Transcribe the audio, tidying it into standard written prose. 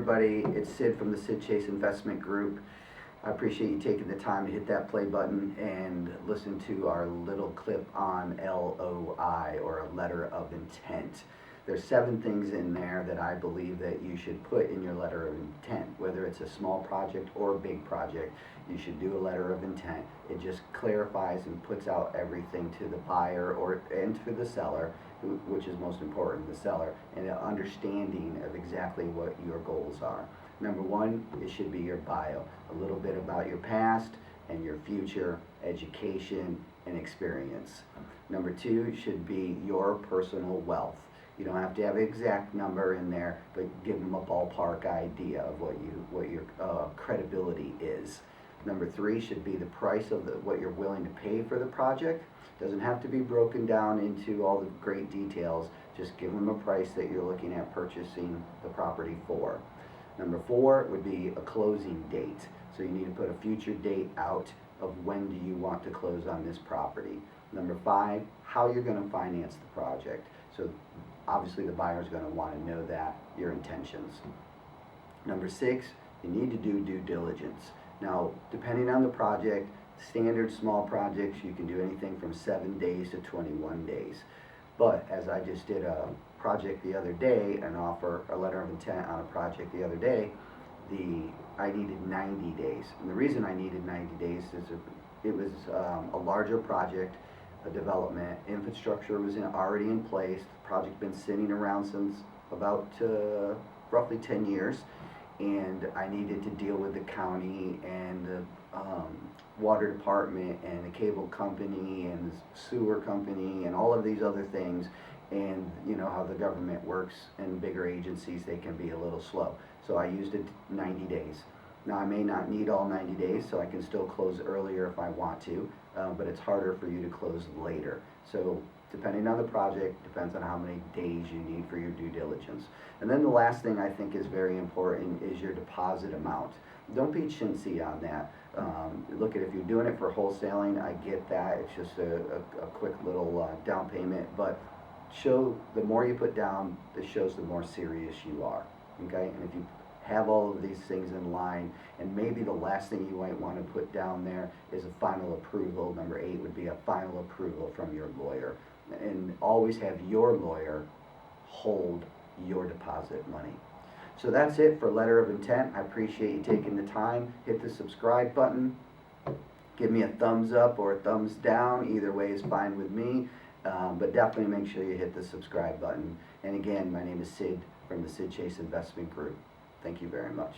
everybody. It's Syd from the Syd Chase Investment Group. I appreciate you taking the time to hit that play button and listen to our little clip on LOI, or a letter of intent. There's 7 things in there that I believe that you should put in your letter of intent. Whether it's a small project or a big project, you should do a letter of intent. It just clarifies and puts out everything to the buyer and to the seller, which is most important, the seller, and an understanding of exactly what your goals are. Number 1, it should be your bio. A little bit about your past and your future, education, and experience. Number 2 should be your personal wealth. You don't have to have an exact number in there, but give them a ballpark idea of what your credibility is. Number 3 should be the price of what you're willing to pay for the project. Doesn't have to be broken down into all the great details. Just give them a price that you're looking at purchasing the property for. Number 4 would be a closing date. So you need to put a future date out of when do you want to close on this property. Number 5, how you're going to finance the project. So obviously the buyer is going to want to know that, your intentions. Number 6, you need to do due diligence. Now, depending on the project, standard small projects, you can do anything from 7 days to 21 days. But as I just did a project the other day, a letter of intent on a project the other day, I needed 90 days. And the reason I needed 90 days is it was a larger project, a development. Infrastructure was already in place. The project's been sitting around since about roughly 10 years. And I needed to deal with the county and the water department and the cable company and the sewer company and all of these other things. And you know how the government works, and bigger agencies, they can be a little slow. So I used it 90 days. Now I may not need all 90 days, so I can still close earlier if I want to, but it's harder for you to close later. So depending on the project, depends on how many days you need for your due diligence. And then the last thing I think is very important is your deposit amount. Don't be chintzy on that. Look, if you're doing it for wholesaling, I get that. It's just a quick little down payment, but the more you put down, this shows the more serious you are. Okay? And if you have all of these things in line, and maybe the last thing you might want to put down there is a final approval. Number 8 would be a final approval from your lawyer. And always have your lawyer hold your deposit money. So that's it for letter of intent. I appreciate you taking the time. Hit the subscribe button. Give me a thumbs up or a thumbs down. Either way is fine with me. But definitely make sure you hit the subscribe button. And again, my name is Syd from the Syd Chase Investment Group. Thank you very much.